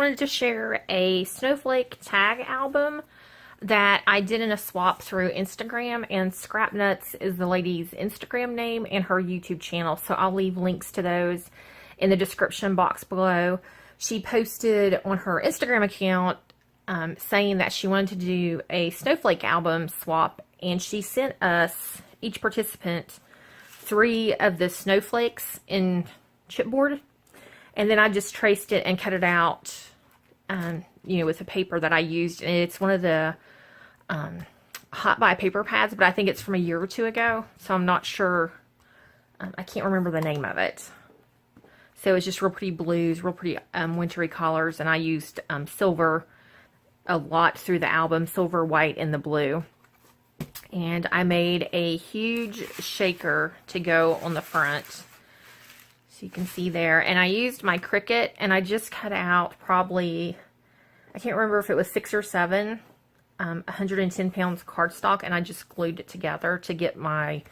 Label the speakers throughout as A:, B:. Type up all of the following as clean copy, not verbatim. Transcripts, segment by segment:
A: wanted to share a Snowflake tag album that I did in a swap through Instagram, and Scrapnutzz is the lady's Instagram name and her YouTube channel, so I'll leave links to those in the description box below. She posted on her Instagram account saying that she wanted to do a Snowflake album swap, and she sent us, each participant, 3 of the snowflakes in Chipboard, and then I just traced it and cut it out, with the paper that I used, and it's one of the Hot Buy paper pads, but I think it's from a year or 2 ago, so I'm not sure. I can't remember the name of it. So it's just real pretty blues, real pretty wintry colors, and I used silver a lot through the album, silver, white, and the blue. And I made a huge shaker to go on the front, so you can see there. And I used my Cricut, and I just cut out probably, I can't remember if it was 6 or 7, 110 pounds cardstock, and I just glued it together to get my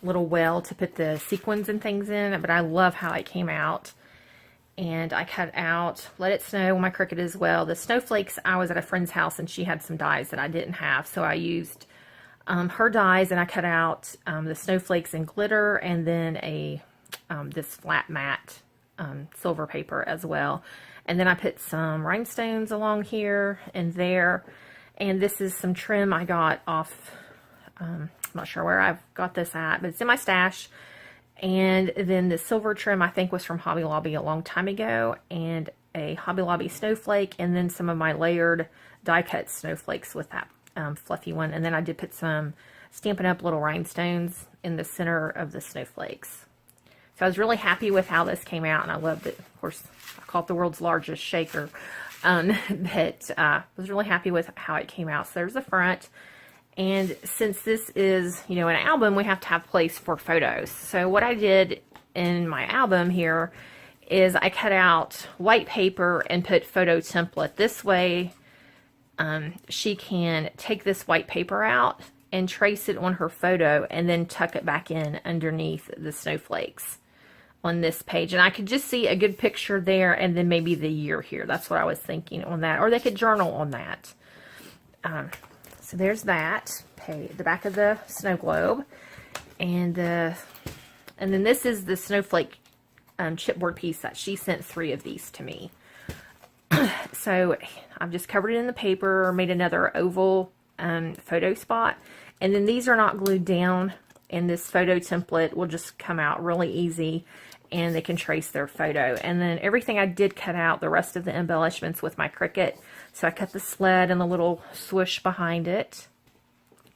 A: little well to put the sequins and things in. But I love how it came out. And I cut out Let It Snow on my Cricut as well. The snowflakes, I was at a friend's house and she had some dies that I didn't have, so I used her dies, and I cut out the snowflakes in glitter, and then this flat matte silver paper as well. And then I put some rhinestones along here and there, and this is some trim I got off, I'm not sure where I've got this at, but it's in my stash. And then the silver trim I think was from Hobby Lobby a long time ago, and a Hobby Lobby snowflake, and then some of my layered die cut snowflakes with that fluffy one. And then I did put some Stampin' Up! Little rhinestones in the center of the snowflakes. So I was really happy with how this came out, and I loved it. Of course, I call it the world's largest shaker, but was really happy with how it came out. So there's the front. And since this is, an album, we have to have place for photos. So what I did in my album here is I cut out white paper and put photo template. This way, she can take this white paper out and trace it on her photo and then tuck it back in underneath the snowflakes on this page. And I could just see a good picture there, and then maybe the year here. That's what I was thinking on that. Or they could journal on that. So there's that page, the back of the snow globe, and then this is the snowflake chipboard piece that she sent 3 of these to me. So I've just covered it in the paper, made another oval photo spot, and then these are not glued down, and this photo template will just come out really easy, and they can trace their photo. And then everything I did cut out, the rest of the embellishments with my Cricut. So I cut the sled and the little swoosh behind it.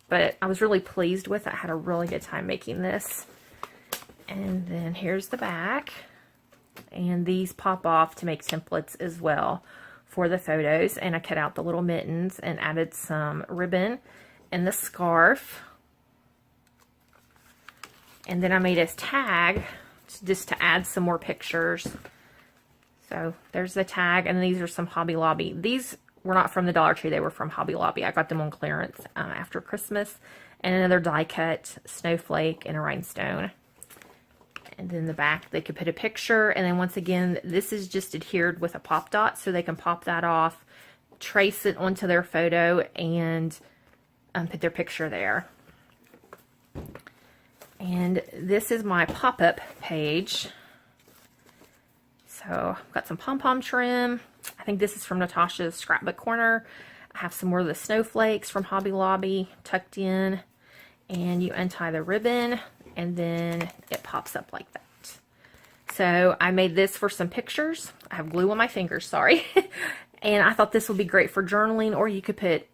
A: But I was really pleased with it. I had a really good time making this. And then here's the back. And these pop off to make templates as well for the photos. And I cut out the little mittens and added some ribbon and the scarf. And then I made a tag just to add some more pictures. So there's the tag, and these are some Hobby Lobby. These were not from the Dollar Tree, they were from Hobby Lobby. I got them on clearance after Christmas. And another die cut snowflake and a rhinestone. And then the back, they could put a picture, and then once again, this is just adhered with a pop dot, so they can pop that off, trace it onto their photo, and put their picture there. And this is my pop-up page. So I've got some pom-pom trim. I think this is from Natasha's Scrapbook Corner. I have some more of the snowflakes from Hobby Lobby tucked in. And you untie the ribbon, and then it pops up like that. So I made this for some pictures. I have glue on my fingers, sorry. And I thought this would be great for journaling, or you could put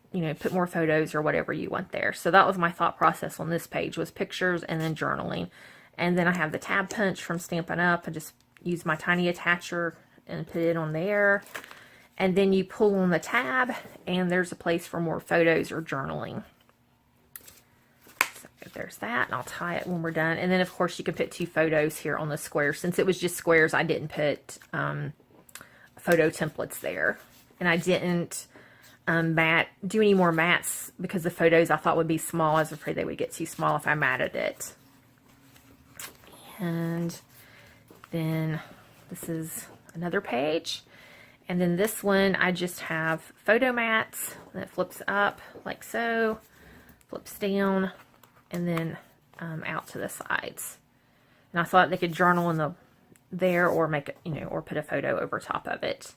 A: more photos or whatever you want there. So that was my thought process on this page, was pictures and then journaling. And then I have the tab punch from Stampin' Up! I just use my tiny attacher and put it on there. And then you pull on the tab, and there's a place for more photos or journaling. So there's that, and I'll tie it when we're done. And then, of course, you can put 2 photos here on the square. Since it was just squares, I didn't put photo templates there. And I didn't do any more mats because the photos I thought would be small. I was afraid they would get too small if I matted it. And then this is another page, And then this one, I just have photo mats that flips up like so, flips down, and then out to the sides. And I thought they could journal in there or make it, or put a photo over top of it.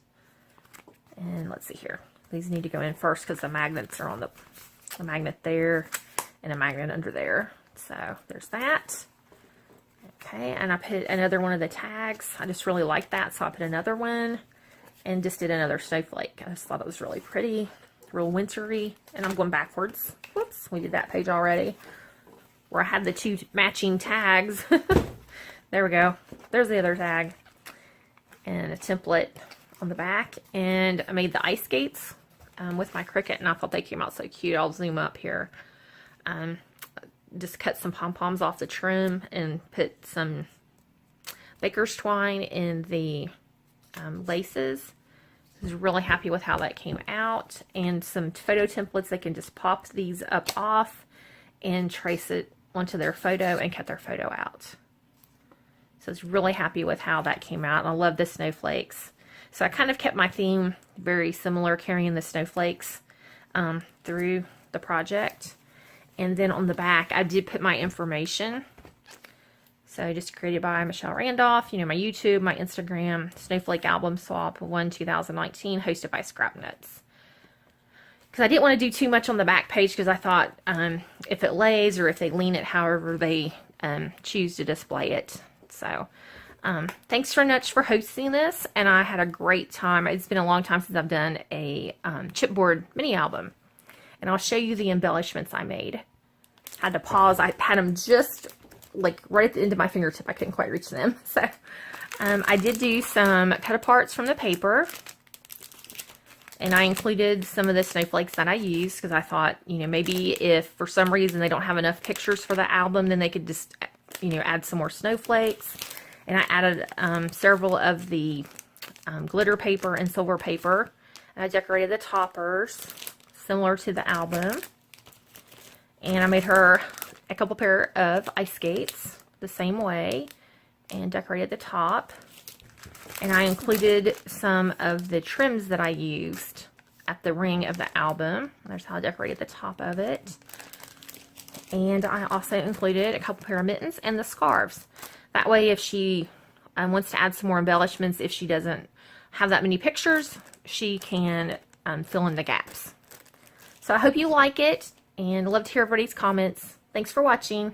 A: And let's see here. These need to go in first because the magnets are on the magnet there and a magnet under there. So there's that. Okay, and I put another one of the tags. I just really like that, so I put another one and just did another snowflake. I just thought it was really pretty, real wintry. And I'm going backwards. Whoops, we did that page already. Where I had the two matching tags. There we go. There's the other tag. And a template on the back. And I made the ice skates with my Cricut, and I thought they came out so cute. I'll zoom up here. Just cut some pom-poms off the trim and put some baker's twine in the laces. I was really happy with how that came out. And some photo templates. They can just pop these up off and trace it onto their photo and cut their photo out. So I was really happy with how that came out. And I love the snowflakes. So I kind of kept my theme very similar, carrying the snowflakes through the project. And then on the back, I did put my information. So just created by Michelle Randolph, my YouTube, my Instagram, Snowflake Album Swap 1 2019, hosted by Scrapnutzz. Because I didn't want to do too much on the back page because I thought if it lays or if they lean it however they choose to display it. So thanks so much for hosting this, and I had a great time. It's been a long time since I've done a chipboard mini album. And I'll show you the embellishments I made. Had to pause. I had them just like right at the end of my fingertip. I couldn't quite reach them. So I did do some cut aparts from the paper. And I included some of the snowflakes that I used because I thought, maybe if for some reason they don't have enough pictures for the album, then they could just, add some more snowflakes. And I added several of the glitter paper and silver paper. And I decorated the toppers similar to the album. And I made her a couple pair of ice skates the same way and decorated the top. And I included some of the trims that I used at the ring of the album. There's how I decorated the top of it. And I also included a couple pair of mittens and the scarves. That way if she wants to add some more embellishments, if she doesn't have that many pictures, she can fill in the gaps. So I hope you like it, and love to hear everybody's comments. Thanks for watching.